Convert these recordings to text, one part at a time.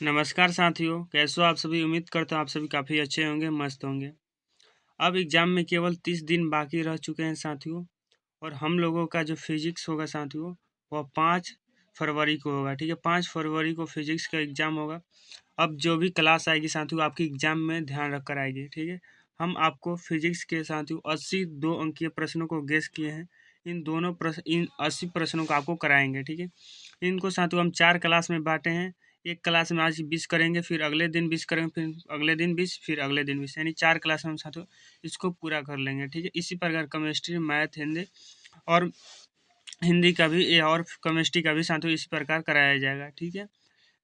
नमस्कार साथियों, कैसे हो आप सभी। उम्मीद करता हूँ आप सभी काफ़ी अच्छे होंगे, मस्त होंगे। अब एग्ज़ाम में केवल 30 दिन बाकी रह चुके हैं साथियों। और हम लोगों का जो फिजिक्स होगा साथियों, वह 5 फरवरी को होगा। ठीक है, 5 फरवरी को फिजिक्स का एग्ज़ाम होगा। अब जो भी क्लास आएगी साथियों, आपकी एग्ज़ाम में ध्यान रख कर आएगी। ठीक है, हम आपको फिजिक्स के साथियों 80 2 अंकीय प्रश्नों को गेस किए हैं। इन 80 प्रश्नों को आपको कराएंगे। ठीक है, इनको साथियों हम 4 क्लास में बांटे हैं। एक क्लास में आज 20 करेंगे, फिर अगले दिन 20 करेंगे, फिर अगले दिन 20, फिर अगले दिन 20, यानी 4 क्लास में हम साथियों इसको पूरा कर लेंगे। ठीक है, इसी प्रकार केमिस्ट्री, मैथ, हिंदी और हिंदी का भी और केमिस्ट्री का भी साथियों इसी प्रकार कराया जाएगा। ठीक है,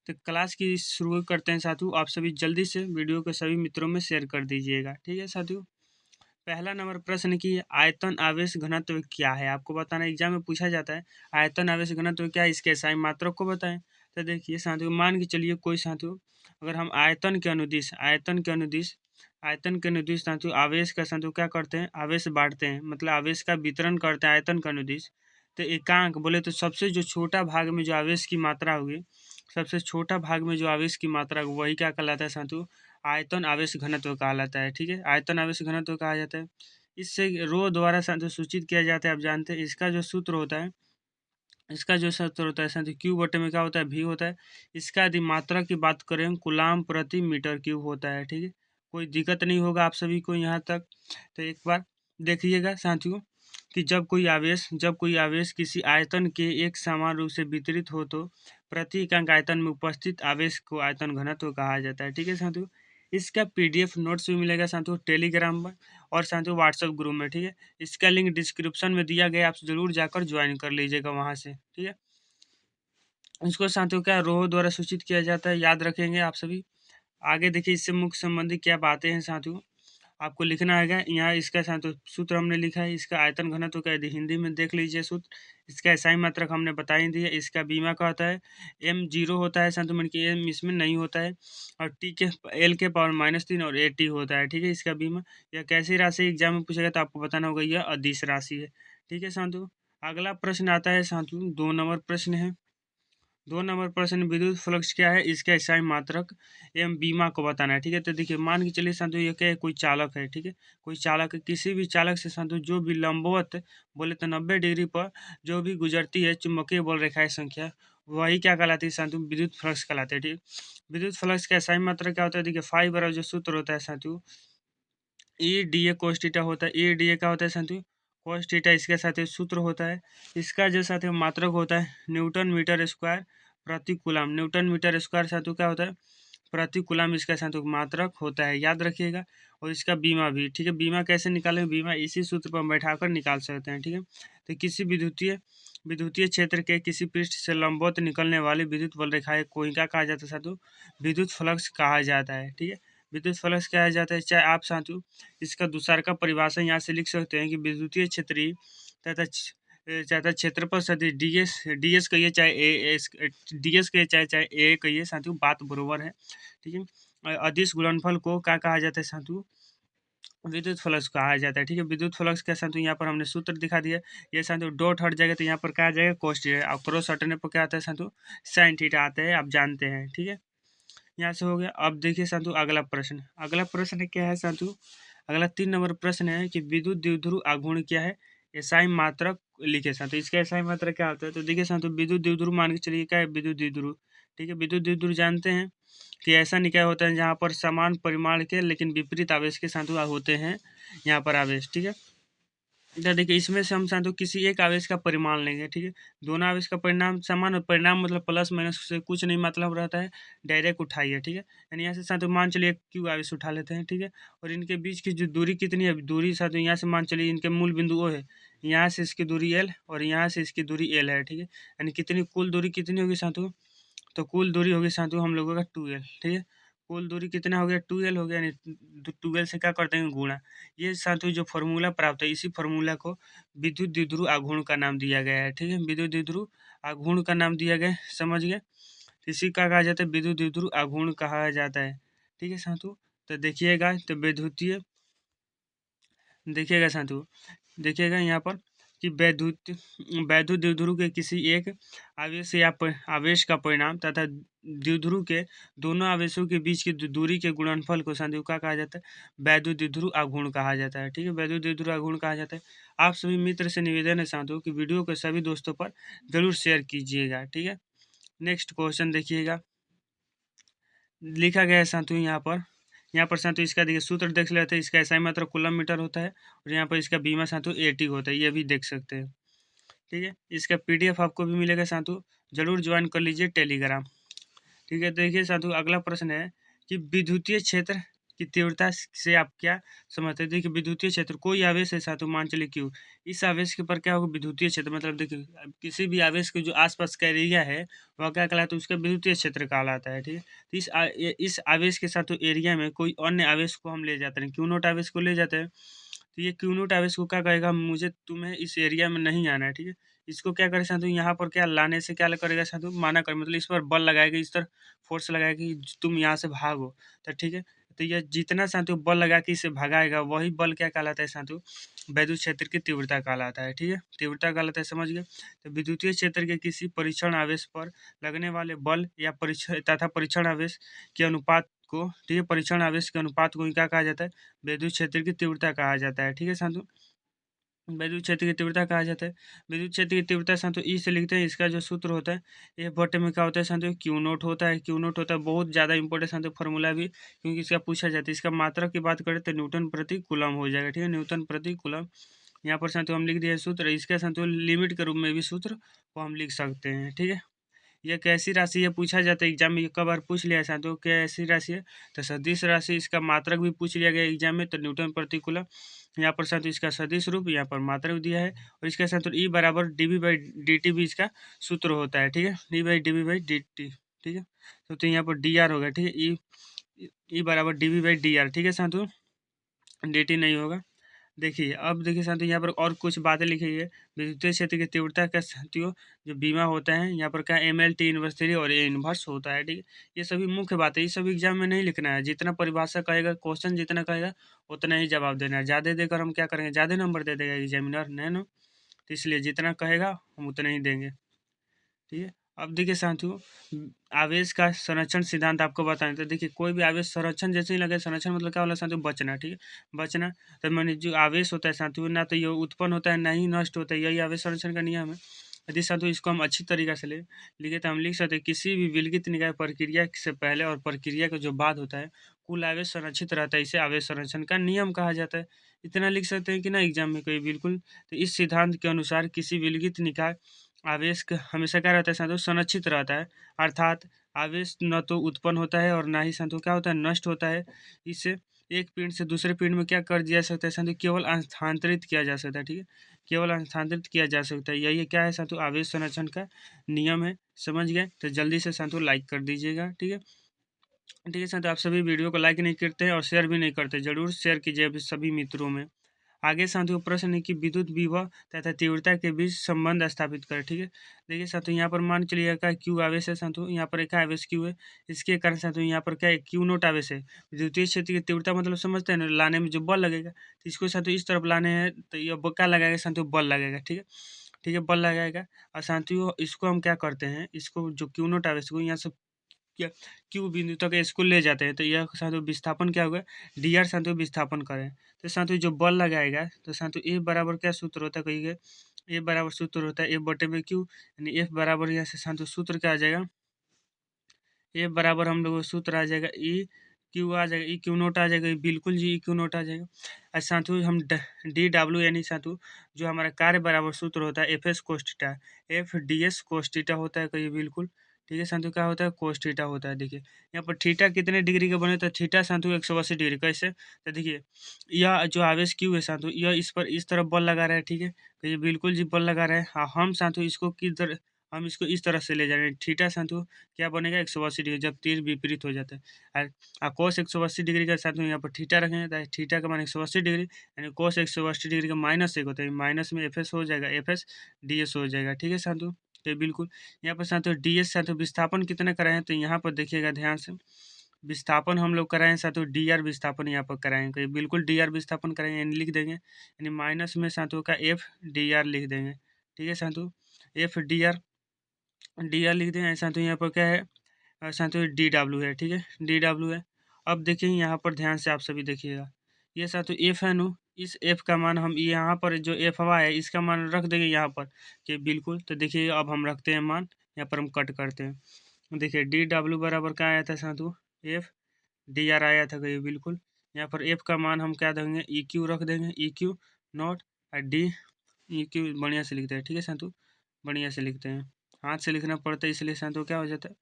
तो क्लास की शुरू करते हैं साथियों। आप सभी जल्दी से वीडियो को सभी मित्रों में शेयर कर दीजिएगा। ठीक है साथियों, पहला नंबर प्रश्न की आयतन आवेश घनत्व क्या है, आपको बताना। एग्जाम में पूछा जाता है आयतन आवेश घनत्व क्या है, इसके SI मात्रक को बताएं। तो देखिए साथियों, मान के चलिए कोई साथियों, अगर हम आयतन के अनुदिश साथियों आवेश का साथियों क्या करते हैं, आवेश बांटते हैं, मतलब आवेश का वितरण करते हैं आयतन का अनुदिश। तो एकांक बोले तो सबसे जो छोटा भाग में जो आवेश की मात्रा होगी, सबसे छोटा भाग में जो आवेश की मात्रा होगी, वही क्या कहलाता है साथियों, आयतन आवेश घनत्व कहलाता है। ठीक है, आयतन आवेश घनत्व कहा जाता है। इससे रो द्वारा साथियों सूचित किया जाता है। आप जानते हैं इसका जो सूत्र होता है साथियों, क्यू बटे में क्या होता है, भी होता है। इसका यदि मात्रा की बात करें, कूलाम प्रति मीटर क्यूब होता है। ठीक है, कोई दिक्कत नहीं होगा आप सभी को यहाँ तक। तो एक बार देखिएगा साथियों कि जब कोई आवेश किसी आयतन के एक समान रूप से वितरित हो तो प्रति इकाई आयतन में उपस्थित आवेश को आयतन घनत्व कहा जाता है। ठीक है साथियों, इसका PDF नोट्स भी मिलेगा साथियों टेलीग्राम पर और साथियों व्हाट्सएप ग्रुप में। ठीक है, इसका लिंक डिस्क्रिप्शन में दिया गया, आप ज़रूर जाकर ज्वाइन कर लीजिएगा वहाँ से। ठीक है, इसको साथियों क्या रो द्वारा सूचित किया जाता है, याद रखेंगे आप सभी। आगे देखिए, इससे मुख्य संबंधी क्या बातें हैं साथियों, आपको लिखना है। यहाँ इसका साथ सूत्र हमने लिखा है, इसका आयतन घनत्व का यदि हिंदी में देख लीजिए सूत्र, इसका SI मात्रक हमने बता ही दिया। इसका बीमा का होता है M0 होता है साथियों, मतलब कि M इसमें नहीं होता है, और L के पावर -3 और AT होता है। ठीक है, इसका बीमा। यह कैसी राशि एग्जाम में पूछेगा तो आपको बताना होगा, यह अदिश राशि है। ठीक है साथियों, अगला प्रश्न आता है साथियों, 2 नंबर प्रश्न है। 2 नंबर प्रश्न, विद्युत फ्लक्स क्या है, इसका SI मात्रक एवं बीमा को बताना है। ठीक है, तो देखिए मान के चलिए साथियों, ये क्या है, कोई चालक है। ठीक है, कोई चालक है, किसी भी चालक से साथियों जो भी लंबवत बोले तो 90 डिग्री पर जो भी गुजरती है चुंबकीय बल रेखाएं संख्या, वही क्या कहलाती है साथियों, विद्युत फ्लक्स कहलाते हैं। ठीक है, विद्युत फ्लक्स का SI मात्रक क्या होता है, देखिए फाई बराबर जो सूत्र होता है साथियों, E dA cos थीटा होता है। E dA क्या होता है साथियों, cos थीटा, इसके साथ एक सूत्र होता है। इसका जो साथियों मात्रक होता है न्यूटन मीटर स्क्वायर प्रति कूलम। न्यूटन मीटर स्क्वायर साथियों क्या होता है, प्रति कूलम इसका साथियों मात्रक होता है, याद रखिएगा। और इसका बीमा भी। ठीक है, बीमा कैसे निकालें, बीमा इसी सूत्र पर बैठाकर निकाल सकते हैं। ठीक है, तो किसी विद्युतीय क्षेत्र के किसी पृष्ठ से लंबवत निकलने वाली विद्युत बल रेखाएं को ही क्या कहा जाता है साथियों, विद्युत फ्लक्स कहा जाता है। ठीक है, विद्युत फ्लक्स कहा जाता है। चाहे आप साथियों इसका दूसरा का परिभाषा यहाँ से लिख सकते हैं कि विद्युतीय क्षेत्रीय तथा तथा क्षेत्रफल सदिश डीएस कहिए चाहे डीएस कहिए चाहे ए कहिए साथियों, बात बरोबर है। ठीक है, अदिश गुणनफल को क्या कहा जाता है साथियों, विद्युत फ्लक्स कहा जाता है। ठीक है, विद्युत फ्लक्स के साथियों यहाँ पर हमने सूत्र दिखा दिया। ये साथियों डॉट हट जाएगा तो यहाँ पर क्या आ जाएगा, cos थीटा। और क्रॉस हटने पर क्या आता है साथियों, sin थीटा आता है, आप जानते हैं। ठीक है, यहाँ से हो गया। अब देखिए साथियों अगला प्रश्न क्या है साथियों, अगला 3 नंबर प्रश्न है कि विद्युत द्विध्रुव आघूर्ण क्या है, SI मात्रक लिखे साथियों। इसका SI मात्रक क्या होता है, तो देखिए साथियों विद्युत द्विध्रुव मान के चलिए क्या है, विद्युत द्विध्रुव। ठीक है, विद्युत द्विध्रुव जानते हैं कि ऐसा निकाय होता है जहाँ पर समान परिमाण के लेकिन विपरीत आवेश के साथ होते हैं यहाँ पर आवेश। ठीक है, तो देखिए इसमें से हम साथियों किसी एक आवेश का परिमाण लेंगे। ठीक है, दोनों आवेश का परिणाम समान, और परिणाम मतलब प्लस माइनस से कुछ नहीं मतलब रहता है, डायरेक्ट उठाइए। ठीक है, यानी यहाँ से साथियों मान चलिए क्यू आवेश उठा लेते हैं। ठीक है, और इनके बीच की जो दूरी कितनी है, दूरी साथियों यहाँ से मान चलिए इनके मूल बिंदु O है, यहाँ से इसकी दूरी L और यहाँ से इसकी दूरी L है। ठीक है, यानी कितनी कुल दूरी कितनी होगी साथियों, तो कुल दूरी होगी साथियों हम लोगों का 2L। ठीक है, कुल दूरी कितना हो गया, 2L हो गया, यानी 2L से क्या करते हैं, गुणा। ये साथियों जो फार्मूला प्राप्त है, इसी फार्मूला को विद्युत द्विध्रुव आघूर्ण का नाम दिया गया है। ठीक है, विद्युत द्विध्रुव आघूर्ण का नाम दिया गया है, समझ गए। इसी का कहा जाता है विद्युत द्विध्रुव आघूर्ण कहा जाता है। ठीक है साथियों, तो देखिएगा, तो विद्युतीय देखिएगा साथियों, देखिएगा यहाँ पर कि वैद्युत द्विध्रुव के किसी एक आवेश या आवेश का परिणाम तथा द्विध्रुव के दोनों आवेशों के बीच की दूरी के गुणनफल को साथियों क्या कहा जाता है? वैद्युत द्विध्रुव आघूर्ण कहा जाता है। ठीक है, वैद्युत द्विध्रुव आघूर्ण कहा जाता है। आप सभी मित्र से निवेदन है साथियों कि वीडियो को सभी दोस्तों पर जरूर शेयर कीजिएगा। ठीक है, नेक्स्ट क्वेश्चन देखिएगा, लिखा गया है साथियों यहाँ पर साथियों इसका देखिए सूत्र देख लेते हैं। इसका एसआई मात्रा कूलम मीटर होता है और यहाँ पर इसका बीमा साथियों 80 होता है, ये भी देख सकते हैं। ठीक है, इसका पीडीएफ आपको भी मिलेगा साथियों, जरूर ज्वाइन कर लीजिए टेलीग्राम। ठीक है, देखिए साथियों अगला प्रश्न है कि विद्युतीय क्षेत्र की तीव्रता से आप क्या समझते हैं? देखिए विद्युतीय क्षेत्र कोई आवेश है साथियों, मान चलिए क्यू, इस आवेश के पर क्या होगा? विद्युतीय क्षेत्र मतलब देखिए किसी भी आवेश के जो आसपास का एरिया है वह क्या कहलाता है? उसका विद्युतीय क्षेत्र कहलाता है। ठीक है, तो इस आवेश के साथ एरिया में कोई अन्य आवेश को हम ले जाते हैं, क्यू नोट आवेश को ले जाते हैं, तो ये क्यू नोट आवेश को क्या कहेगा? मुझे तुम्हें इस एरिया में नहीं आना है। ठीक है, इसको क्या करे साथियों? यहाँ पर क्या लाने से क्या करेगा साथियों? माना कर मतलब इस पर बल लगाएगा, इस तरह फोर्स लगाएगा कि तुम यहाँ से भागो। तो ठीक है, तो ये जितना साथियों बल लगा के इसे भगाएगा वही बल क्या कहलाता है साथियों? वैद्युत क्षेत्र की तीव्रता कहलाता है। ठीक है, तीव्रता कहलाता है, समझ गए? तो विद्युतीय क्षेत्र के किसी परीक्षण आवेश पर लगने वाले बल या परीक्षण आवेश के अनुपात को, ठीक है, परीक्षण आवेश के अनुपात को क्या कहा जाता है? विद्युत क्षेत्र की तीव्रता कहा जाता है। ठीक है साथियों, विद्युत क्षेत्र की तीव्रता कहा जाता है। विद्युत क्षेत्र की तीव्रता साथियों ई से लिखते हैं, इसका जो सूत्र होता है ये बटे में क्या होता है साथियों? क्यू नोट होता है। क्यू नोट होता है, बहुत ज़्यादा इंपॉर्टेंट साथियों फार्मूला भी, क्योंकि इसका पूछा जाता है। इसका मात्रा की बात करें तो न्यूटन प्रति कूलम हो जाएगा। ठीक है, न्यूटन प्रति कूलम यहाँ पर साथियों हम लिख दिए सूत्र, इसका साथियों लिमिट के रूप में भी सूत्र को हम लिख सकते हैं। ठीक है, यह कैसी राशि है पूछा जाता है एग्जाम में, कई बार पूछ लिया है साथियों, कैसी राशि है? तो सदिश राशि, इसका मात्रक भी पूछ लिया गया एग्जाम में, तो न्यूटन प्रति कूलम। यहाँ पर साथियों इसका सदिश रूप, यहाँ पर मात्रक दिया है, और इसका साथियों ई बराबर डीवी बाई डी भी इसका सूत्र होता है। ठीक है, डी बाई डी। ठीक है, तो यहाँ पर डी आर होगा। ठीक है, ई बराबर डीवी बाई डी आर। ठीक है साथियों, डी नहीं होगा। देखिए अब देखिए साथियों यहाँ पर और कुछ बातें लिखी है। विद्युतीय क्षेत्र की तीव्रता का साथियों जो बीमा होता है यहाँ पर क्या ML/T इनवर्स 3 और ए इनवर्स होता है। ठीक है, ये सभी मुख्य बातें, ये सभी एग्जाम में नहीं लिखना है। जितना परिभाषा कहेगा, क्वेश्चन जितना कहेगा उतना ही जवाब देना है। ज़्यादा देकर हम क्या करेंगे? ज़्यादा नंबर दे देगा एग्जामिनर, नहीं ना? तो इसलिए जितना कहेगा हम उतना ही देंगे। ठीक है, अब देखिए साथियों आवेश का संरक्षण सिद्धांत आपको बताएं, तो देखिए कोई भी आवेश संरक्षण जैसे ही लगे, संरक्षण मतलब क्या होला साथियों? बचना। ठीक है, बचना, तो मानिए जो आवेश होता है साथियों ना तो ये उत्पन्न होता है ना ही नष्ट होता है, यही आवेश संरक्षण का नियम है। यदि साथियों इसको हम अच्छी तरीके से लिखे तो हम लिख सकते हैं किसी भी विलगित निकाय प्रक्रिया से पहले और प्रक्रिया के जो बाद होता है कुल आवेश संरक्षित रहता है, इसे आवेश संरक्षण का नियम कहा जाता है। इतना लिख सकते हैं कि ना एग्जाम में कोई बिल्कुल। तो इस सिद्धांत के अनुसार किसी विलगित निकाय आवेश हमेशा क्या रहता है साथियों? संरक्षित रहता है, अर्थात आवेश न तो उत्पन्न होता है और ना ही साथियों क्या होता है? नष्ट होता है। इससे एक पिंड से दूसरे पिंड में क्या कर दिया सकता है साथियों? केवल स्थानांतरित किया जा सकता है। ठीक है, केवल स्थानांतरित किया जा सकता है, यही क्या है साथियों? आवेश संरक्षण का नियम है। समझ गए? तो जल्दी से साथियों लाइक कर दीजिएगा। ठीक है, ठीक है साथियों, आप सभी वीडियो को लाइक नहीं करते हैं और शेयर भी नहीं करते, जरूर शेयर कीजिए अभी सभी मित्रों में। आगे साथियों प्रश्न है कि विद्युत विभव तथा तीव्रता के बीच संबंध स्थापित करें। ठीक है, देखिए साथियों यहाँ पर मान चलिए का क्यू आवेश है साथियों, यहाँ पर एक आवेश क्यू है, इसके कारण साथियों यहाँ पर क्या है? क्यू नोट आवेश है। विद्युतीय क्षेत्र की तीव्रता मतलब समझते हैं ना, लाने में जो बल लगेगा, तो इसको साथियों इस तरफ लाने हैं तो ये क्या लगेगा साथियों? बल लगेगा। ठीक है, ठीक है, बल लगाएगा। और साथियों इसको हम क्या करते हैं? इसको जो क्यू नोट आवेश को यहाँ से क्या क्यू बिंदु तक इसको ले जाते हैं, तो यह साथियों विस्थापन क्या होगा? डी आर साथियों विस्थापन करें। तो साथियों जो बल लगाएगा तो साथियों ए बराबर क्या सूत्र होता है? कहिए, ए बराबर सूत्र होता है ए बटे में क्यू, यानी एफ बराबर यहाँ से साथियों सूत्र क्या आ जाएगा? ए बराबर हम लोग को सूत्र आ जाएगा ई क्यू आ जाएगा, ई क्यू नोट आ जाएगा, बिल्कुल जी ई क्यू नोट आ जाएगा। और साथियों हम डी डब्ल्यू यानी साथियों जो हमारा कार्य बराबर सूत्र होता है F S cos theta, F D S cos theta होता है, कहिए बिल्कुल। ठीक है साथियों, क्या होता है? कोस्टिटा होता है। देखिए यहाँ पर थीटा कितने डिग्री का बने, तो थीटा साथियों 180 डिग्री। कैसे? तो देखिए यह जो आवेश क्यू है साथियों यह इस पर इस तरफ बल लगा रहा है। ठीक है, तो ये बिल्कुल जी बल लगा रहा है। हाँ, हम साथियों इसको किस तरह, हम इसको इस तरह से ले जा रहे हैं। थीटा साथियों क्या बनेगा? 180 डिग्री, जब तीर विपरीत हो जाता है। और कोस 180 डिग्री का साथियों यहाँ पर थीटा रखेंगे, तो थीटा का मान 180 डिग्री, यानी कोस 180 डिग्री का -1 होता है, माइनस में एफ एस हो जाएगा, एफ एस डी एस हो जाएगा। ठीक है साथियों, तो बिल्कुल यहाँ पर साथियों डी एस साथियों विस्थापन कितना कराए हैं, तो यहाँ पर देखिएगा ध्यान से, विस्थापन हम लोग कराएं साथियों, डी आर विस्थापन यहाँ पर कराएंगे, बिल्कुल डी आर विस्थापन कराएंगे, यानी लिख देंगे, यानी माइनस में साथियों का एफ डी आर लिख देंगे। ठीक है साथियों, एफ डी आर लिख देंगे। ऐसा तो यहाँ पर क्या है साथियों, डी डब्ल्यू है। ठीक है, डी डब्ल्यू है। अब देखिए यहाँ पर ध्यान से आप सभी देखिएगा, ये साथियों एफ है नु, इस एफ का मान हम यहाँ पर जो एफ हवा है इसका मान रख देंगे यहाँ पर कि बिल्कुल। तो देखिए अब हम रखते हैं मान, यहाँ पर हम कट करते हैं। देखिए डी डब्ल्यू बराबर क्या आया था साथियों, एफ डी आर आया था कहीं, बिल्कुल। यहाँ पर एफ का मान हम क्या देंगे, ई क्यू रख देंगे, ई क्यू नॉट और डी, ई क्यू बढ़िया से लिखते हैं। ठीक है साथियों, बढ़िया से लिखते हैं, हाथ से लिखना पड़ता है इसलिए साथियों क्या हो जाता है,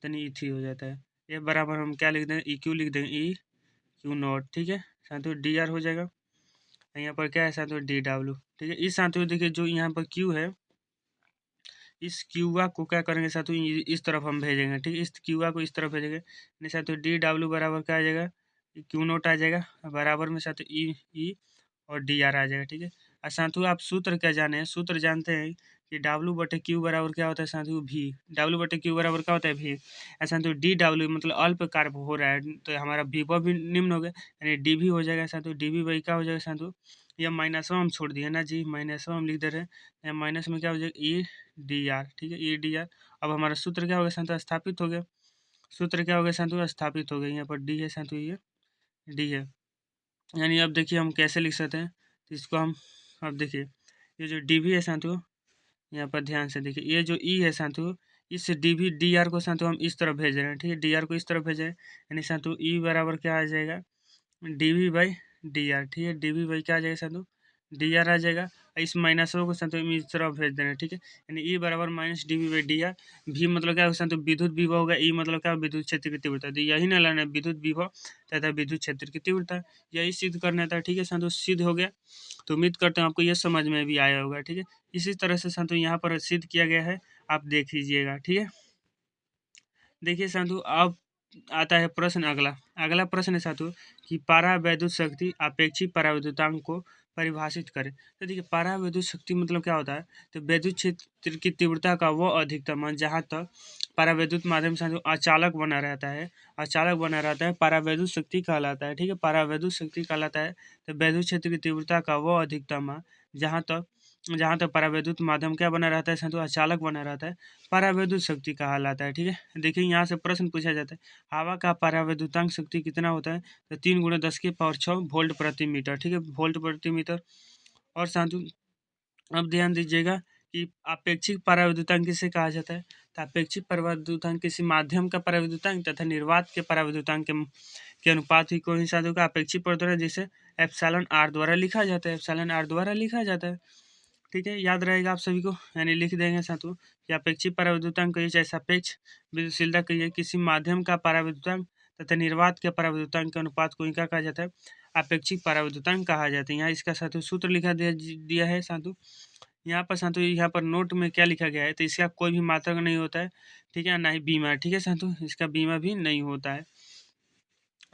तनी इथी हो जाता है। एफ बराबर हम क्या लिख देंगे, ई क्यू लिख देंगे, ई क्यू नॉट। ठीक है साथियों, डी आर हो जाएगा, यहाँ पर क्या है साथियों, डी डब्ल्यू। ठीक है, इस साथियों देखिए जो यहाँ पर क्यू है, इस क्यूआ को क्या करेंगे साथियों, इस तरफ हम भेजेंगे। ठीक है, इस क्यूआ को इस तरफ भेजेंगे, नहीं साथियों डी डब्ल्यू बराबर क्या आ जाएगा, क्यू नोट आ जाएगा, बराबर में साथियों ई ई और डी आर आ जाएगा। ठीक है, और साथियों आप सूत्र क्या जाने हैं, सूत्र जानते हैं कि डब्ल्यू बटे क्यू बराबर क्या होता है साथियों, भी। डब्ल्यू बटे क्यू बराबर क्या होता है, भी। ऐसा साथियों डी डब्ल्यू मतलब अल्प कार्य हो रहा है, तो हमारा भी भी निम्न हो गया, यानी डी भी हो जाएगा साथियों, डी भी वही क्या हो जाएगा साथियों, यह माइनसवा हम छोड़ दिए ना जी, माइनसवा हम लिख दे रहे हैं, माइनस में क्या हो जाएगा, ई डी आर। ठीक है, ई डी आर। अब हमारा सूत्र क्या हो गया साथियों, स्थापित हो गया। सूत्र क्या हो गया साथियों, स्थापित हो गया। यहाँ पर डी है साथियों, ये डी है, यानी अब देखिए हम कैसे लिख सकते हैं, तो इसको हम अब देखिए, ये जो डी भी है साथियों, यहाँ पर ध्यान से देखिए, ये जो ई है साथियों, इस डी भी डी आर को साथियों हम इस तरफ भेज रहे हैं। ठीक है, डी आर को इस तरफ भेज रहे हैं, यानी साथियों ई बराबर क्या आ जाएगा, D V by D R. ठीक है, डी वी बाई क्या आ जाएगा साथियों, डी आर आ जाएगा, और इस माइनसों को साथियों इस तरफ भेज देना। ठीक है, यानी ई बराबर minus D V by D R. भी मतलब क्या होगा साथियों, विद्युत विभव होगा, ई मतलब क्या, विद्युत क्षेत्र की तीव्रता। तो यही ना लाना, विद्युत विभव तथा विद्युत क्षेत्र की तीव्रता, यही सिद्ध करना था। ठीक है साथियों, सिद्ध हो गया, तो उम्मीद करते हैं आपको ये समझ में भी आया होगा। ठीक है, इसी तरह से साथियों यहाँ पर सिद्ध किया गया है, आप देख लीजिएगा। ठीक है, देखिए साधु अब आता है प्रश्न अगला। अगला प्रश्न है साधु कि परावैद्युत शक्ति अपेक्षित परावैद्युतांक को परिभाषित करें। तो देखिए परावैद्युत शक्ति मतलब क्या होता है, तो वैद्युत क्षेत्र की तीव्रता का वो अधिकतम मान जहाँ तक परावैद्युत माध्यम से अचालक बना रहता है, अचालक बना रहता है, परावैद्युत शक्ति कहलाता है। ठीक है, परावैद्युत शक्ति कहलाता है। तो वैद्युत क्षेत्र की तीव्रता का वो अधिकतम मान जहाँ तक परावैद्युत माध्यम क्या बना रहता है साधु, अचालक बना रहता है, परावैद्युत शक्ति कहलाता है। ठीक है, देखिए यहाँ से प्रश्न पूछा जाता है, हवा का परावैद्युतांक शक्ति कितना होता है, तो 3 × 10⁶ वोल्ट प्रति मीटर। ठीक है, वोल्ट प्रति मीटर। और साधु अब ध्यान दीजिएगा कि अपेक्षित परावैद्युतांक किसे कहा जाता है, तो अपेक्षित परावैद्युतांक किसी माध्यम का परावैद्युतांक तथा निर्वात के परावैद्युतांक के अनुपात ही को ही साधु का अपेक्षित परावैद्युतांक जिसे एप्सिलॉन आर द्वारा लिखा जाता है, एप्सिलॉन आर द्वारा लिखा जाता है। ठीक है, याद रहेगा आप सभी को, यानी लिख देंगे साथियों कि अपेक्षित परावैद्युतांक कहिए चाहे सापेक्ष विद्युतशीलता कहिए, किसी माध्यम का परावैद्युतांक तथा निर्वात के परावैद्युतांक के अनुपात को क्या कहा जाता है, अपेक्षित परावैद्युतांक कहा जाता है। यहाँ इसका साथियों सूत्र लिखा दिया है साथियों, यहाँ पर साथियों यहाँ पर नोट में क्या लिखा गया है, तो इसका कोई भी मात्रक नहीं होता है। ठीक है, ना ही बीमा। ठीक है साथियों, इसका बीमा भी नहीं होता है।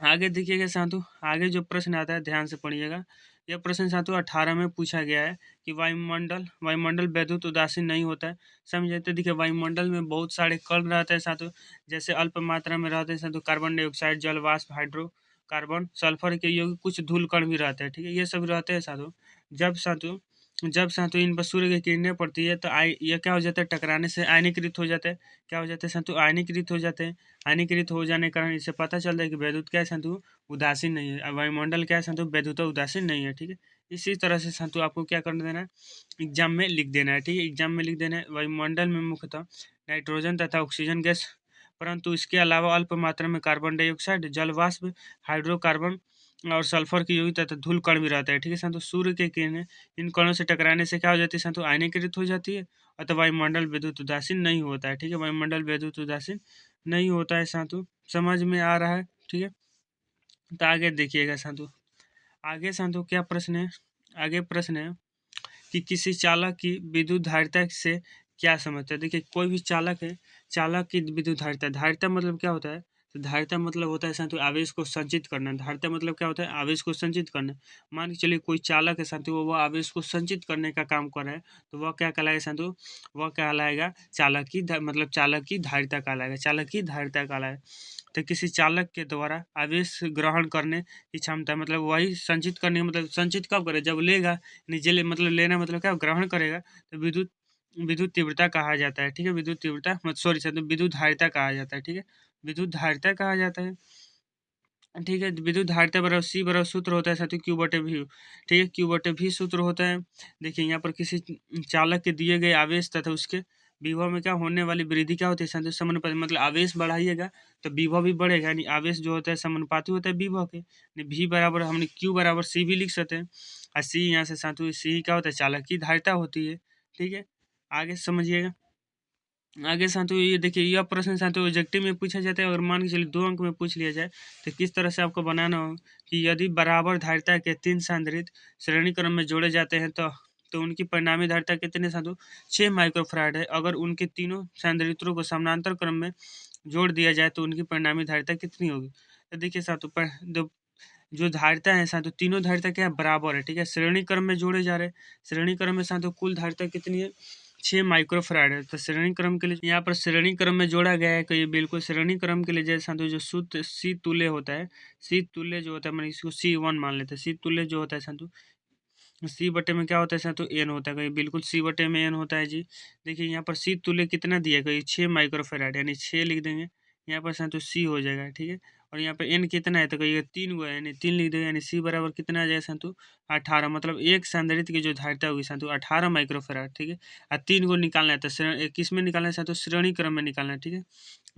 आगे देखिएगा साथियों, आगे जो प्रश्न आता है ध्यान से पढ़िएगा। यह प्रश्न साथियों 18 में पूछा गया है कि वायुमंडल वैद्युत उदासीन नहीं होता है। समझे, तो देखिए वायुमंडल में बहुत सारे कण रहते हैं साथियों, जैसे अल्प मात्रा में रहते हैं साथियों कार्बन डाइऑक्साइड, जल वाष्प, हाइड्रोकार्बन, सल्फर के योगी कुछ धूल कण भी रहते हैं। ठीक है, ये सब रहते हैं साथियों। जब साथियों इन पर सूर्य की किरणें पड़ती है तो ये क्या हो जाता है, टकराने से आयनीकृत हो जाते हैं। क्या हो जाते हैं साथियों, आयनीकृत हो जाते हैं। आयनीकृत हो जाने के कारण इससे पता चलता है कि वैद्युत क्या है साथियों, उदासीन नहीं है। वायुमंडल क्या है साथियों, वैद्युत उदासीन नहीं है। ठीक है, इसी तरह से साथियों आपको क्या कर देना है, एग्जाम में लिख देना है। ठीक है, एग्जाम में लिख देना है, वायुमंडल में मुख्यतः नाइट्रोजन तथा ऑक्सीजन गैस, परंतु इसके अलावा अल्प मात्रा में कार्बन डाइऑक्साइड, जल वाष्प, हाइड्रोकार्बन और सल्फर की यौगिक तथा धूल कण भी रहता है। ठीक है साथियों, सूर्य के किरणें इन कणों से टकराने से क्या हो जाती है साथियों, आयनीकृत हो जाती है, अतः वायुमंडल विद्युत उदासीन नहीं होता है। ठीक है, वायुमंडल विद्युत उदासीन नहीं होता है साथियों, समझ में आ रहा है। ठीक है, तो आगे देखिएगा साथियों, आगे साथियों क्या प्रश्न है, आगे प्रश्न है कि किसी चालक की विद्युत धारिता से क्या समझते हैं। देखिए कोई भी चालक है, चालक की विद्युत धारिता, धारिता मतलब क्या होता है, तो धारिता मतलब होता है साथियों आवेश को संचित करना। धारिता मतलब क्या होता है? आवेश को संचित करना। मान के चलिए कोई चालक है साथियों, वह आवेश को संचित करने का काम कर रहा है, तो वह क्या कहलाएगा साथियों? वह कहलाएगा चालक की मतलब चालक की धारिता कहलाएगा, चालक की धारिता कहलाएगा। तो किसी चालक के द्वारा आवेश ग्रहण करने की क्षमता, मतलब वही संचित करने, मतलब संचित कब करे? जब लेगा, नीचे मतलब लेना मतलब क्या? ग्रहण करेगा। तो विद्युत विद्युत तीव्रता कहा जाता है, ठीक है। विद्युत तीव्रता सॉरी सर, विद्युत धारिता कहा जाता है, ठीक है। विद्युत धारिता कहा जाता है, ठीक है। विद्युत धारिता बराबर सी बराबर सूत्र होता है साथियों क्यू बटे भी, ठीक है। क्यू बटे भी सूत्र होता है। देखिए यहाँ पर किसी चालक के दिए गए आवेश तथा उसके विभव में क्या होने वाली वृद्धि क्या होती है साथियों? समानुपाती, मतलब आवेश बढ़ाइएगा तो विभव भी बढ़ेगा, यानी आवेश जो होता है समानुपाती होता है विभव के। भी बराबर हमने क्यू बराबर सी भी लिख सकते हैं, और सी यहाँ से साथियों सी क्या होता है? चालक की धारिता होती है, ठीक है। आगे समझिएगा। आगे साथियों ये देखिए, यह प्रश्न साथियों ऑब्जेक्टिव में पूछा जाता है, अगर मान के चलिए 2 अंक में पूछ लिया जाए तो किस तरह से आपको बनाना हो कि यदि बराबर धारिता के 3 संधारित्र श्रेणी क्रम में जोड़े जाते हैं तो उनकी परिणामी धारिता कितने साथियों? 6 माइक्रोफैराड है। अगर उनके तीनों संधारित्रों को समानांतर क्रम में जोड़ दिया जाए तो उनकी परिणामी धारिता कितनी होगी? तो देखिए साथियों, जो धारिता है साथियों, तीनों धारिता क्या है? बराबर है, ठीक है। श्रेणी क्रम में जोड़े जा रहे हैं। श्रेणी क्रम में साथियों कुल धारिता कितनी है? 6 माइक्रोफैराड है। तो श्रेणी क्रम के लिए यहाँ पर श्रेणी क्रम में जोड़ा गया है, तो ये बिल्कुल श्रेणी क्रम के लिए जैसे साथियों जो सूत्र सी तुल्य होता है, सी तुल्य जो होता है, मैंने इसको C1 मान लेते हैं। सी तुल्य जो होता है साथियों, सी बटे में क्या होता है साथियों? एन होता है, कहीं बिल्कुल सी बटे में एन होता है जी। देखिए यहाँ पर सी तुल्य कितना दिया है? कहीं 6 माइक्रोफैराड, यानी 6 लिख देंगे। यहाँ पर साथियों सी हो जाएगा, ठीक है। और यहाँ पे एन कितना है? तो कहिए 3 गो है, यानी 3 लिख देंगे, यानी सी बराबर कितना आ जाएगा साथियों? 18, मतलब एक संधारित्र की जो धारिता होगी साथियों 18 माइक्रोफैराड, ठीक है। और 3 गो निकालना है, तो किस में निकालना है साथियों? श्रेणी क्रम में निकालना है, ठीक है।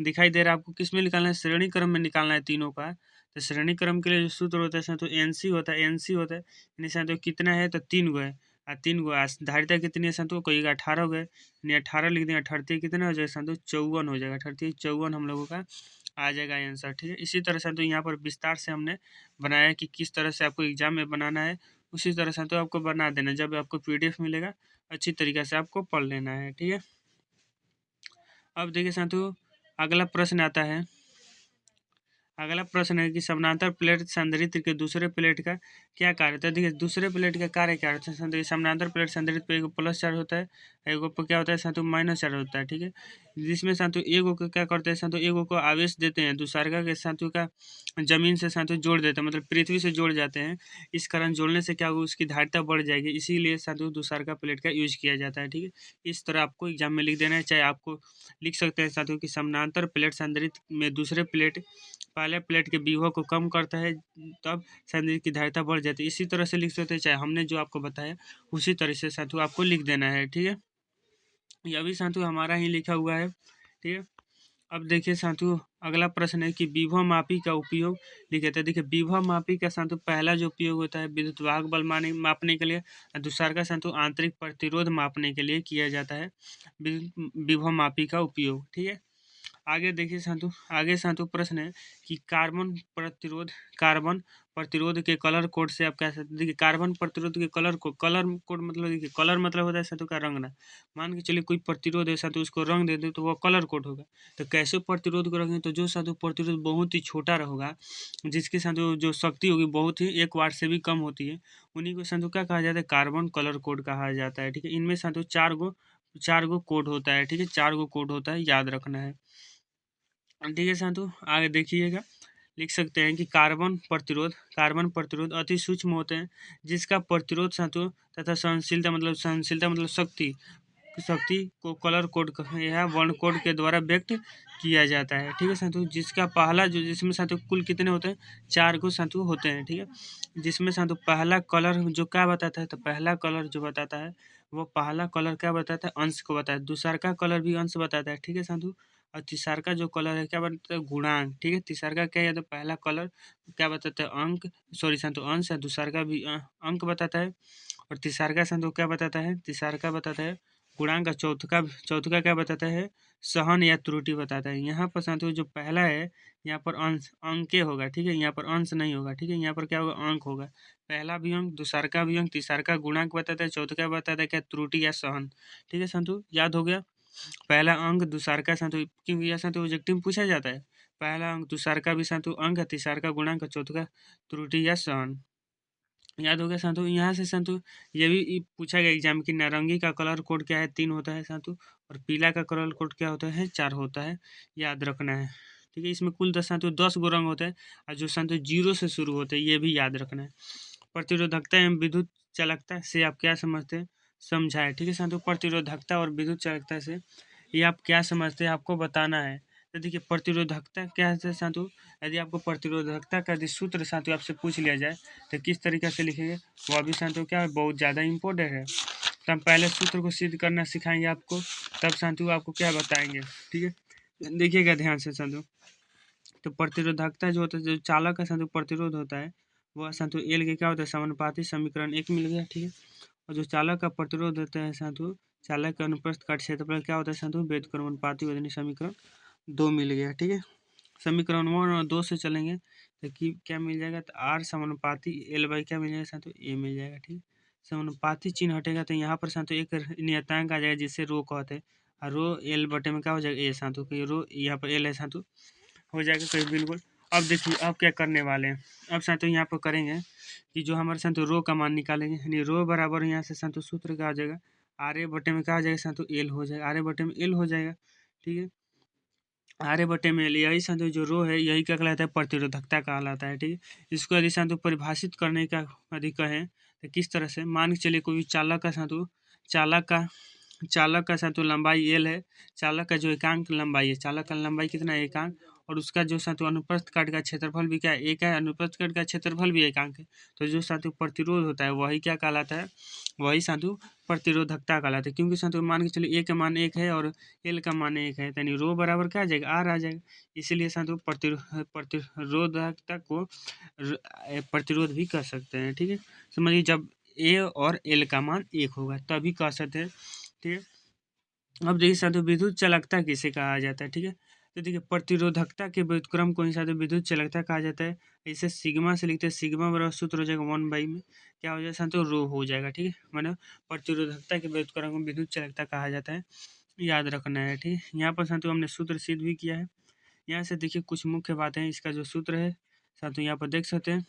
दिखाई दे रहा है आपको? किस में निकालना है? श्रेणी क्रम में निकालना है तीनों का। तो श्रेणी क्रम के लिए जो सूत्र होता है साथियों एनसी होता है, एनसी होता है, यानी साथियों कितना है? तो 3 गो है, और 3 गो धारिता कितनी है साथियों? कोई 18 गो है, यानी 18 लिख दें। 18 कितना हो जाएगा साथियों? 54 हो जाएगा। 18 54 हम लोगों का आ जाएगा आंसर, ठीक है। इसी तरह साथियों यहाँ पर विस्तार से हमने बनाया कि किस तरह से आपको एग्जाम में बनाना है, उसी तरह साथियों आपको बना देना। जब आपको PDF मिलेगा अच्छी तरीके से आपको पढ़ लेना है, ठीक है। अब देखिए साथियों अगला प्रश्न आता है। अगला प्रश्न है कि समानांतर प्लेट संधारित्र के दूसरे प्लेट का क्या कार्य होता है? देखिए दूसरे प्लेट का कार्य क्या होता है? देखिए समानांतर प्लेट संधारित्र पे एगो प्लस चार्ज होता है, एगो पे क्या होता है साथियों? माइनस चार्ज होता है, ठीक है। जिसमें साथियों एगो को क्या करते हैं साथियों? एगो को आवेश देते हैं, दूसरा के साथियों का जमीन से साथियों जोड़ देते हैं, मतलब पृथ्वी से जोड़ जाते हैं। इस कारण जोड़ने से क्या होगा? उसकी धारिता बढ़ जाएगी, इसीलिए साथियों दूसरा प्लेट का यूज किया जाता है, ठीक है। इस तरह आपको एग्जाम में लिख देना है, चाहे आपको लिख सकते हैं साथियों कि समानांतर प्लेट संधारित्र में दूसरे प्लेट पहले प्लेट के विभव को कम करता है, तब संधारित्र की धारिता बढ़ जाती है। इसी तरह से लिख सकते हैं, चाहे हमने जो आपको बताया उसी तरह से साथियों आपको लिख देना है, ठीक है। यह भी साथियों हमारा ही लिखा हुआ है, ठीक है। अब देखिए साथियों अगला प्रश्न है कि विभव मापी का उपयोग लिखे। तो देखिए विभव मापी का साथियों पहला जो उपयोग होता है विद्युत वाहक बल मापने के लिए, और दूसरा का साथियों आंतरिक प्रतिरोध मापने के लिए किया जाता है विभव मापी का उपयोग, ठीक है। आगे साथियों प्रश्न है कि कार्बन प्रतिरोध के कलर कोड से आप कह सकते हैं। देखिए कार्बन प्रतिरोध के कलर कोड मतलब देखिए कलर मतलब होता है साथियों का रंगना। मान के चलिए कोई प्रतिरोध है साथियों, उसको रंग दे दे तो वो कलर कोड होगा। तो कैसे प्रतिरोध को रंगे? तो जो साथियों प्रतिरोध बहुत ही छोटा होगा, जिसकी साथियों जो शक्ति होगी बहुत ही 1 वाट से भी कम होती है, उन्हीं को साथियों क्या कहा जाता है? कार्बन कलर कोड कहा जाता है, ठीक है। इनमें साथियों 4 गो कोड होता है, ठीक है। 4 गो कोड होता है, याद रखना है, ठीक है साथियों। आगे देखिएगा, लिख सकते हैं कि कार्बन प्रतिरोध अति सूक्ष्म होते हैं, जिसका प्रतिरोध साथियों तथा सहनशीलता मतलब शक्ति को कलर कोड यह वर्ण कोड के द्वारा व्यक्त किया जाता है, ठीक है साथियों। जिसका पहला जो जिसमें साथियों कुल कितने होते हैं? 4 को साथियों होते हैं, ठीक है। जिसमें साथियों पहला कलर जो क्या बताता है? तो पहला कलर जो बताता है वो पहला कलर क्या बताता है? अंश को बताता है। दूसरा का कलर भी अंश बताता है, ठीक है साथियों। और तीसरा का जो कलर है क्या बताता है? गुणांक, ठीक है। तीसरा का क्या है? तो पहला कलर क्या बताता है? अंक, सॉरी साथियों अंश है। दूसरा का भी अंक बताता है, और तीसरा का साथियों क्या बताता है? तीसरा का बताता है गुणांक। चौथा का क्या बताता है? सहन या त्रुटि बताता है। यहाँ पर साथियों जो पहला है यहाँ पर अंके होगा, ठीक है। यहाँ पर अंश नहीं होगा, ठीक है। यहाँ पर क्या होगा? अंक होगा। पहला भी अंक, दूसरा का भी अंक, तीसरा का गुणांक बताता है, चौथा का बताता है क्या? त्रुटि या सहन, ठीक है साथियों। याद हो गया। पहला अंक दूसरा संतु, क्योंकि यह संतु ऑब्जेक्टिव में पूछा जाता है। पहला अंक दूसरा भी संतु अंक, तीसरा गुणांक, चौथा त्रुटि या सहन। याद हो गया संतु। यहाँ से संतु ये भी पूछा गया एग्जाम की, नारंगी का कलर कोड क्या है, 3 होता है संतु, और पीला का कलर कोड क्या होता है, 4 होता है। याद रखना है, ठीक है। इसमें कुल 10 संतु 10 गो रंग होते हैं, और जो संतु 0 से शुरू होते हैं ये भी याद रखना है। प्रतिरोधकता एवं विद्युत चालकता से आप क्या समझते हैं, समझाए, ठीक है संतु। प्रतिरोधकता और विद्युत चालकता से ये आप क्या समझते हैं, आपको बताना है। तो देखिए प्रतिरोधकता क्या है संतु, यदि आपको प्रतिरोधकता का यदि सूत्र संतु आपसे पूछ लिया जाए तो किस तरीके से लिखेंगे, वो भी संतु क्या है, बहुत ज़्यादा इम्पोर्टेंट है। तो हम पहले सूत्र को सिद्ध करना सिखाएंगे आपको, तब संतु आपको क्या बताएंगे, ठीक है। देखिएगा ध्यान से संतु। तो प्रतिरोधकता जो होता है, जो चालक का संतु प्रतिरोध होता है, वह संतु एल के क्या होता है, समानुपाती समीकरण 1 मिल गया, ठीक है। और जो चालक का प्रतिरोध होता है संतु, चालक के अनुप्रस्थ काट क्षेत्रफल क्या होता है संतु, व्युत्क्रमानुपाती वजनी समीकरण 2 मिल गया, ठीक है। समीकरण 1 और 2 से चलेंगे तो क्या मिल जाएगा, तो आर समानुपाती एल बाई क्या मिल जाएगा संतु, ए मिल जाएगा, ठीक है। समानुपाती चिन्ह हटेगा तो यहाँ पर संतु एक नियतांक आ जाएगा जिसे रो कहते हैं, और रो एल बटे में क्या हो जाएगा, ए संतु, कि रो यहाँ पर एल है संतु, हो जाएगा कहीं बिल्कुल। अब देखिए अब क्या करने वाले हैं, अब संतु यहाँ पर करेंगे कि जो हमारे संतु रो का मान निकालेंगे, यानी रो बराबर यहाँ से संतु सूत्र क्या हो जाएगा, आर ए बटे में क्या हो जाएगा संतु, एल हो जाएगा, आर ए बटे में एल हो जाएगा, ठीक है। आर ए बटे में एल, यही संतु जो रो है यही क्या कहलाता है, प्रतिरोधकता कहलाता है, ठीक है। इसको यदि संतु परिभाषित करने का यदि कहें तो किस तरह से, मान के चलिए कोई चालक का संतु, चालक का चालक का संतु लंबाई एल है, चालक का जो एकांक लंबाई है, चालक का लंबाई कितना है, एकांक, और उसका जो संतु अनुप्रस्थ काट का क्षेत्रफल भी क्या है, एक है, अनुप्रस्थ काट का क्षेत्रफल भी एकांक है। तो जो संतु प्रतिरोध होता है वही क्या कहलाता है, वही संतु प्रतिरोधकता कहलाता है। क्योंकि संतु मान के चलिए ए का मान 1 है और एल का मान 1 है, यानी रो बराबर क्या आ जाएगा, आर आ जाएगा। इसीलिए संतु प्रतिरोधकता को प्रतिरोध भी कर सकते हैं, ठीक है। समझिए जब ए और एल का मान 1 होगा तभी कह सकते हैं, ठीक है। अब देखिए साथियों विद्युत चालकता किसे कहा जाता है, ठीक है। तो देखिए प्रतिरोधकता के व्युत्क्रम को साथियों विद्युत चालकता कहा जाता है। इसे सिग्मा से लिखते हैं, सिग्मा बराबर सूत्र हो जाएगा 1 में क्या हो जाएगा साथियों, रो हो जाएगा, ठीक है। मतलब प्रतिरोधकता के व्युत्क्रम को विद्युत चालकता कहा जाता है, याद रखना है, ठीक है। यहाँ पर साथियों हमने सूत्र सिद्ध भी किया है। यहाँ से देखिए कुछ मुख्य बातें हैं, इसका जो सूत्र है साथियों यहाँ पर देख सकते हैं।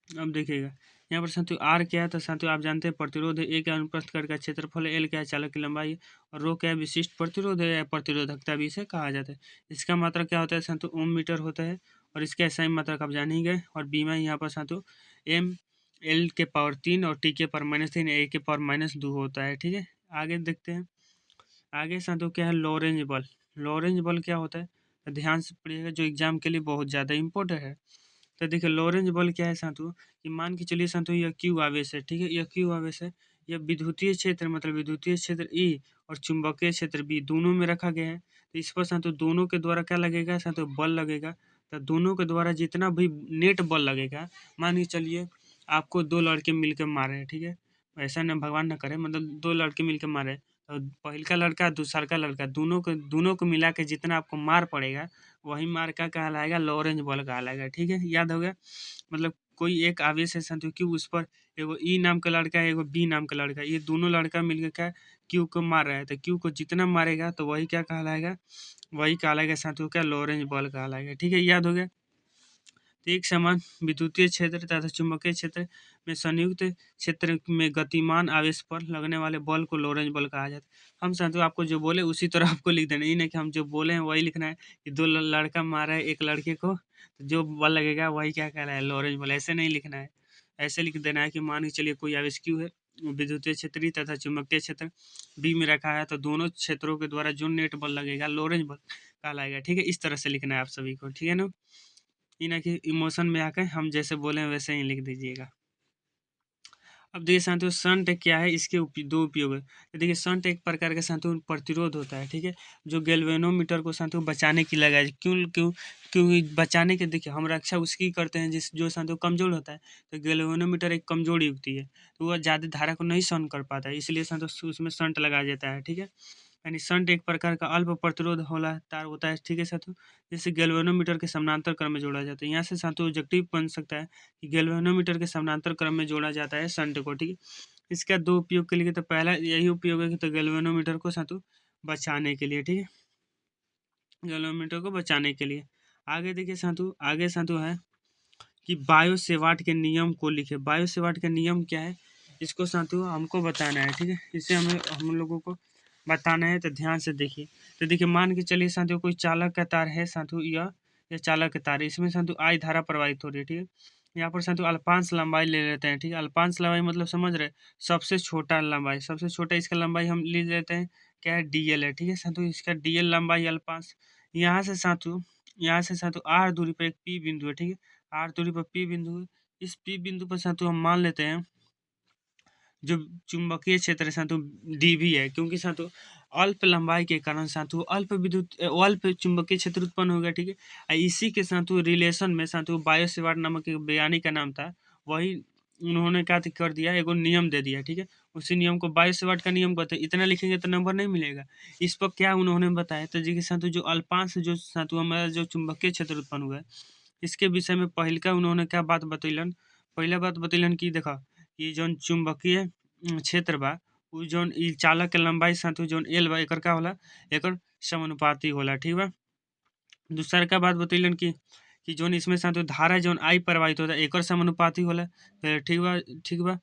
अब देखिएगा यहाँ पर साथियों आर क्या है, तो साथियों आप जानते हैं प्रतिरोध है, ए क्या अनुप्रस्थ काट का क्षेत्रफल है, एल क्या है चालक की लंबाई है, और रो क्या है विशिष्ट प्रतिरोध है या प्रतिरोधकता भी इसे कहा जाता है। इसका मात्रक क्या होता है साथियों, ओम मीटर होता है, और इसका ऐसा ही मात्रक आप जान ही गए। और बीमा यहाँ पर साथियों एम एल के पावर 3 और टी के पावर -3 ए के पावर -2 होता है, ठीक है। आगे देखते हैं, आगे साथियों क्या है, लॉरेंज बल। लॉरेंज बल क्या होता है, तो ध्यान से पढ़िएगा, जो एग्जाम के लिए बहुत ज़्यादा इंपॉर्टेंट है। तो देखिए लॉरेंज बल क्या है साथियों, कि मान के चलिए साथियों यह क्यू आवेश है, ठीक है, यह क्यू आवेश है, यह विद्युतीय क्षेत्र मतलब विद्युतीय क्षेत्र ई और चुंबकीय क्षेत्र बी दोनों में रखा गया है। तो इस पर साथियों दोनों के द्वारा क्या लगेगा साथियों, बल लगेगा। तो दोनों के द्वारा जितना भी नेट बल लगेगा, मान के चलिए आपको 2 लड़के मिलकर मारे हैं, ठीक है, ऐसा न भगवान न करे, मतलब 2 लड़के मिलकर मारे, तो पहलका लड़का दूसरा का लड़का दोनों को मिला के जितना आपको मार पड़ेगा, वही मार का कहलाएगा लॉरेंज बल कहलाएगा, ठीक है। याद हो गया, मतलब कोई एक आवेश है संतु क्यू, उस पर एगो ई नाम का लड़का है, एगो बी नाम का लड़का, ये दोनों लड़का मिलकर क्या क्यू को मार रहा है, तो क्यू को जितना मारेगा तो वही क्या कहलाएगा, वही कहलाएगा संतु क्या, लॉरेंज बल कहलाएगा, ठीक है। याद हो गया। तो एक समान विद्युतीय क्षेत्र तथा चुंबकीय क्षेत्र में संयुक्त क्षेत्र में गतिमान आवेश पर लगने वाले बल को लॉरेंज बल कहा जाता है। हम साथियों आपको जो बोले उसी तरह आपको लिख देना, ये नहीं कि हम जो बोले हैं वही लिखना है, कि 2 लड़का मारा है एक लड़के को, तो जो बल लगेगा वही क्या कहला है, लॉरेंज बल, ऐसे नहीं लिखना है। ऐसे लिख देना है कि मान के चलिए कोई आवेश क्यू है, विद्युतीय क्षेत्र तथा चुंबकीय क्षेत्र बी में रखा है, तो दोनों क्षेत्रों के द्वारा जो नेट बल लगेगा लॉरेंज बल कहलाएगा, ठीक है। इस तरह से लिखना है आप सभी को, ठीक है ना। ये ना कि इमोशन में आकर हम जैसे बोले वैसे ही लिख दीजिएगा। अब देखिए साथियों शंट क्या है, इसके दो उपयोग है। तो देखिए शंट एक प्रकार का साथियों प्रतिरोध होता है, ठीक है, जो गैल्वेनोमीटर को साथियों बचाने की लगाए, क्यों क्यों क्यों बचाने के, देखिए हम रक्षा उसकी करते हैं जिस जो साथियों कमजोर होता है। तो गैल्वेनोमीटर एक कमजोर युक्ति है, तो वह ज़्यादा धारा को नहीं सहन कर पाता है, इसलिए साथियों उसमें शंट लगाया जाता है, ठीक है। यानी शंट एक प्रकार का अल्प प्रतिरोध वाला तार होता है, ठीक है साथियों, जिसे गैल्वेनोमीटर के समानांतर क्रम में जोड़ा जाता है। यहाँ से साथियों ऑब्जेक्टिव बन सकता है कि गैल्वेनोमीटर के समानांतर क्रम में जोड़ा जाता है शंट को, ठीक है। इसका 2 उपयोग के लिए, तो पहला यही उपयोग है कि तो गैल्वेनोमीटर को साथियों बचाने के लिए, ठीक है, गैलोमीटर को बचाने के लिए। आगे देखिए साधु, आगे साधु है कि बायो सेवाट के नियम को लिखे। बायो सेवाट का नियम क्या है, इसको साधु हमको बताना है, ठीक है, इसे हमें हम लोगों को बताना है, तो ध्यान से देखिए। तो देखिए मान के चलिए साधु कोई चालक का तार है साधु, यह चालक का तार है, इसमें साधु आई धारा प्रवाहित हो रही है, ठीक है। यहाँ पर साधु अल्पांश लंबाई ले लेते हैं, ठीक है, अल्पांश लंबाई मतलब समझ रहे, सबसे छोटा लंबाई, सबसे छोटा इसका लंबाई हम ले लेते हैं, क्या है, डीएल है, ठीक है साधु, इसका डीएल लंबाई अल्पांश। यहाँ से साधु आर दूरी पर एक पी बिंदु है, ठीक है, आर दूरी पर पी बिंदु है। इस पी बिंदु पर साधु हम मान लेते हैं जो चुंबकीय क्षेत्र साधु डीवी है, क्योंकि साधु अल्प लंबाई के कारण साधु अल्प चुंबकीय क्षेत्र उत्पन्न हो गया, ठीक है। इसी के साधु रिलेशन में साधु बायो सेवार्ट नामक एक वैज्ञानिक का नाम था, वही उन्होंने क्या कर दिया, एगो नियम दे दिया, ठीक है। उसी नियम को बायो सेवार्ट का नियम कहते हैं। इतना लिखेंगे तो नंबर नहीं मिलेगा। इस पर क्या उन्होंने बताया, तो जी के साधु जो अल्पांश जो साधु हमारा जो चुंबकीय क्षेत्र उत्पन्न हुआ है, इसके विषय में पहिलका उन्होंने क्या बात बतैलन, पहला बात बतैलन कि देखा कि जौन चुंबकीय क्षेत्र बा, उ जौन इ चालक के लंबाई साथ जौन एल बा, एकर का होला, एकर समानुपाती होला, ठीक बा। दूसरा का बात बतैलन कि जौन इसमें साथ धारा जौन आई प्रवाहित होता है, एकर समानुपाती होला, तो ठीक बा, ठीक बा।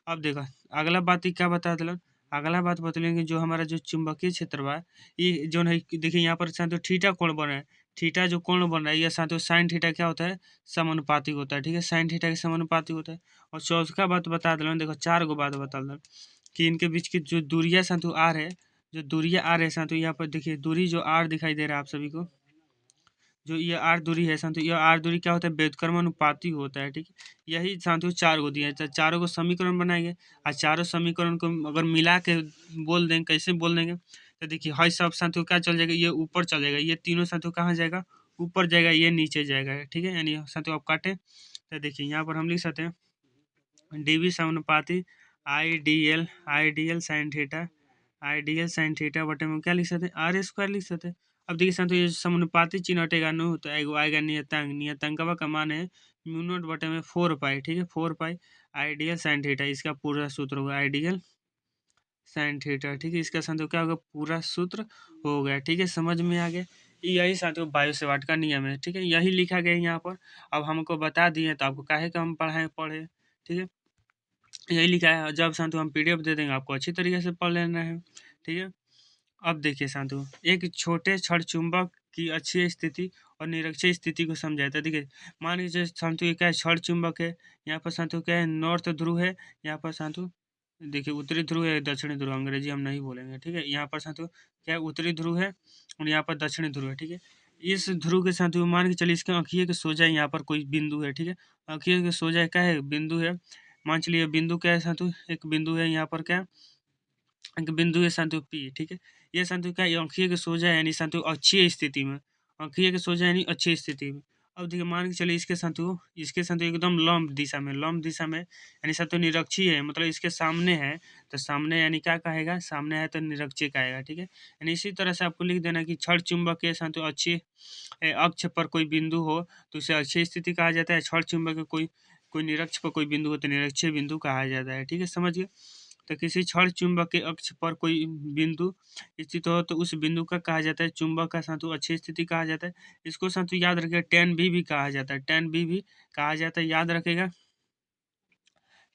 अब देखा अगला बात ही क्या बता दिलन, अगला बात बतैलन कि जो हमारा जो चुंबकीय क्षेत्र बा, ये जौन है देखिए यहाँ पर साथ थीटा कोण बन रहा है, थीटा जो कोण बन रहा है, यह साथ साइन थीटा क्या होता है, समानुपाती होता है, ठीक है, साइन थीटा के समानुपाती होता है। और चौथा बात बता दिलन, देखो चार गो बात बता दिलन कि इनके बीच की जो दूरिया साधु आर है, जो दूरिया आर है साधु, यहाँ पर देखिए दूरी जो आर दिखाई दे रहा है आप सभी को, जो ये आर दूरी है साधु, यह आर दूरी क्या होता है, व्युत्क्रमानुपाती होता है, ठीक है। यही साधु चार गो दिया है, तो चारों को समीकरण बनाएंगे, और चारों समीकरण को अगर मिला के बोल देंगे, कैसे बोल देंगे, तो देखिए हर सब साधु क्या चल जाएगा, ये ऊपर चल जाएगा, ये तीनों साधु कहाँ जाएगा, ऊपर जाएगा, ये नीचे जाएगा, ठीक है। यानी साधु आप काटें तो देखिए यहाँ पर हम लिख सकते हैं डीवी समानुपाती आइडियल साइन थीटा बटे में क्या लिख सकते हैं, आर स्क्वायर लिख सकते हैं। अब देखिए साथ ये समानुपाती चिन्ह हटेगा नो, तो एगो आएगा नियतांक, नियतांकवा का मान है म्यू नॉट बटे में 4 पाई, ठीक है, 4 पाई आइडियल साइन थीटा, इसका पूरा सूत्र होगा आइडियल साइन थीटा, ठीक है। इसका साथ क्या होगा, पूरा सूत्र हो गया, ठीक है, समझ में आ गया। यही साथ बायो सेवाट का नियम है, ठीक है, यही लिखा गया यहाँ पर। अब हमको बता दिए तो आपको काहे का हम पढ़े, ठीक है, यही लिखा है। जब शांतु हम पीडीएफ दे देंगे आपको अच्छी तरीके से पढ़ लेना है, ठीक है। अब देखिए शांतु एक छोटे क्षण चुंबक की अच्छी स्थिति और निरक्षीय स्थिति को समझाया था। देखिए मान लीजिए शांतु ये क्या है, क्षण चुंबक है, यहाँ पर शांतु क्या है, नॉर्थ ध्रुव है, यहाँ पर शांतु देखिए उत्तरी ध्रुव है, दक्षिणी ध्रुव, अंग्रेजी हम नहीं बोलेंगे, ठीक है। यहाँ पर शांतु क्या है, उत्तरी ध्रुव है, और यहाँ पर दक्षिणी ध्रुव है, ठीक है। इस ध्रुव के साथ मान के चलिए इसके आँखिए के सोजा यहाँ पर कोई बिंदु है, ठीक है, आँखिए के सोजा क्या है, बिंदु है, मान चलिए बिंदु क्या है साधु, एक बिंदु है यहाँ पर, क्या एक बिंदु है साधु पी, ठीक है। ये साधु क्या है, आँखिए के सोजा है, यानी साधु अच्छी स्थिति में, आँखिए के सोजा यानी अच्छी स्थिति में। अब देखिए मान के चलिए इसके साधु एकदम लंब दिशा में यानी साधु निरक्षीय है, मतलब इसके सामने है, तो सामने यानी क्या कहेगा, सामने है तो निरक्षीय कहेगा, ठीक है। यानी इसी तरह से आपको लिख देना कि क्षण चुंबक के साधु अच्छी अक्ष पर कोई बिंदु हो तो उसे अच्छी स्थिति कहा जाता है, क्षण चुंबक के कोई कोई निरक्ष पर कोई बिंदु हो तो निरक्षीय बिंदु कहा जाता है, ठीक है, समझिए। तो किसी क्षण चुंबक के अक्ष पर कोई बिंदु स्थित हो तो उस बिंदु का कहा जाता है चुंबक का साधु अच्छी स्थिति कहा जाता है। इसको साधु याद रखिएगा, tan भी कहा जाता है, tan भी कहा जाता है, याद रखेगा,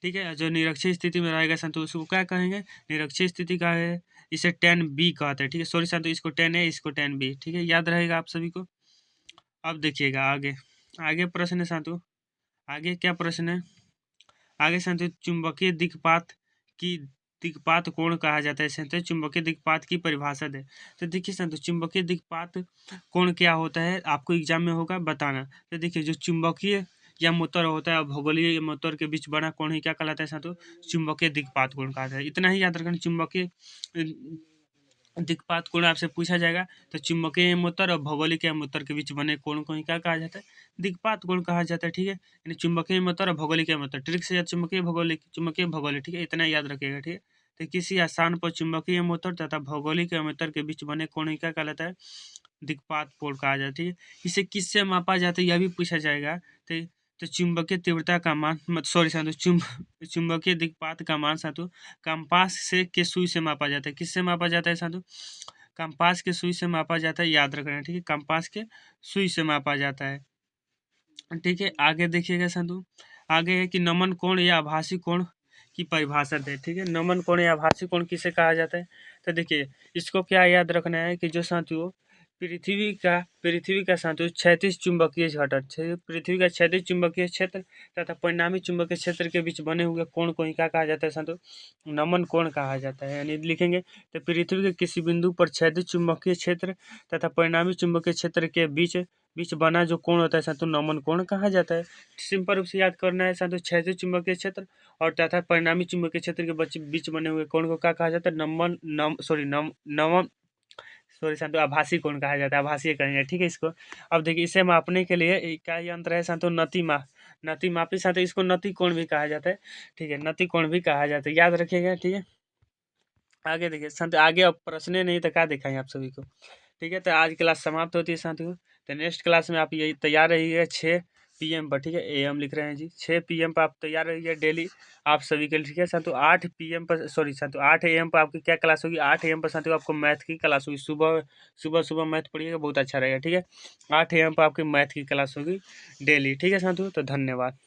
ठीक है। जो निरक्षीय स्थिति में रहेगा साधु उसको क्या कहेंगे, निरक्षीय स्थिति का है, इसे tan बी कहते हैं, ठीक है। सॉरी साधु इसको tan है, इसको tan बी, ठीक है, याद रहेगा आप सभी को। अब देखिएगा आगे, आगे प्रश्न है साधु, आगे क्या प्रश्न है, आगे साधु चुंबकीय दिक्पात की दिक्पात कोण कहा जाता है, साधु चुंबकीय दिक्पात की परिभाषा दे। तो देखिए साधु चुंबकीय दिक्पात कोण क्या होता है, आपको एग्जाम में होगा बताना। तो देखिए जो चुंबकीय या मोटर होता है और भौगोलिक मोटर के बीच बना कोण ही क्या कहलाता है साधु, चुंबकीय दिक्पात कोण कहा जाता है। इतना ही याद रखना, चुंबकीय दिक्पात कोण आपसे पूछा जाएगा तो चुंबकीय मोटर और भौगोलिक मोटर के बीच बने कोण को ही क्या कहा जाता है, दिक्पात कोण कहा जाता है, ठीक है। यानी चुंबकीय मोटर और भौगोलिक मोटर, ट्रिक से याद, चुंबकीय भौगोलिक, ठीक है, इतना याद रखिएगा, ठीक है। तो किसी स्थान पर चुंबकीय मोटर तथा भौगोलिक मोटर के बीच बने कोण ही क्या कहलाता है, दिक्पात कोण कहा जाता है, ठीक है। इसे किससे मापा जाता है यह भी पूछा जाएगा। तो चुंबकीय तीव्रता का मान सॉरी साधु चुंबकीय दिक्पात का मान साधु कंपास से के सुई से मापा जाता है, किससे मापा जाता है साधु, कंपास के सुई से मापा जाता है, याद रखना है, ठीक है, कंपास के सुई से मापा जाता है, ठीक है। आगे देखिएगा संतु, आगे है कि नमन कोण या आभासी कोण की परिभाषा है, ठीक है। नमन कोण या आभासी कोण किसे कहा जाता है? तो देखिए इसको क्या याद रखना है कि जो साथियों पृथ्वी का साथियों क्षैतिज चुंबकीय घटक, पृथ्वी का क्षैतिज चुंबकीय क्षेत्र तथा परिणामी चुंबकीय क्षेत्र के बीच बने हुए कोण को ही क्या कहा जाता है साथियों? नमन कोण कहा जाता है। यानी लिखेंगे तो पृथ्वी के किसी बिंदु पर क्षैतिज चुंबकीय क्षेत्र तथा परिणामी चुंबकीय क्षेत्र के बीच बीच बना जो कोण होता है साथियों, नमन कोण कहा जाता है। सिंपल रूप से याद करना है साथियों, क्षैतिज चुंबकीय क्षेत्र और तथा परिणामी चुंबकीय क्षेत्र के बीच बने हुए कोण को क्या कहा जाता है? नमन सॉरी साथियों, आभासी कोण कहा जाता है, आभासीय कहेंगे, ठीक है इसको। अब देखिए इसे मापने के लिए क्या यंत्र है साथियों? नति मापी साथियों, इसको नति कोण भी कहा जाता है, ठीक है, नति कोण भी कहा जाता है, याद रखिएगा, ठीक है। आगे देखिए साथियों, आगे अब प्रश्न नहीं तो क्या दिखाएं आप सभी को, ठीक है। तो आज क्लास समाप्त होती है साथियों। तो नेक्स्ट क्लास में आप यही तैयार रहिएगा 6 PM पर, ठीक है, AM लिख रहे हैं जी, 6 PM पर आप तैयार रहिए डेली आप सभी के लिए, ठीक है साथियों। 8 PM पर, सॉरी साथियों 8 AM पर आपकी क्या क्लास होगी? 8 AM पर साथियों आपको मैथ की क्लास होगी, सुबह सुबह सुबह मैथ पढ़िएगा, बहुत अच्छा रहेगा, ठीक है। 8 AM पर आपकी मैथ की क्लास होगी डेली, ठीक है साथियों। तो धन्यवाद।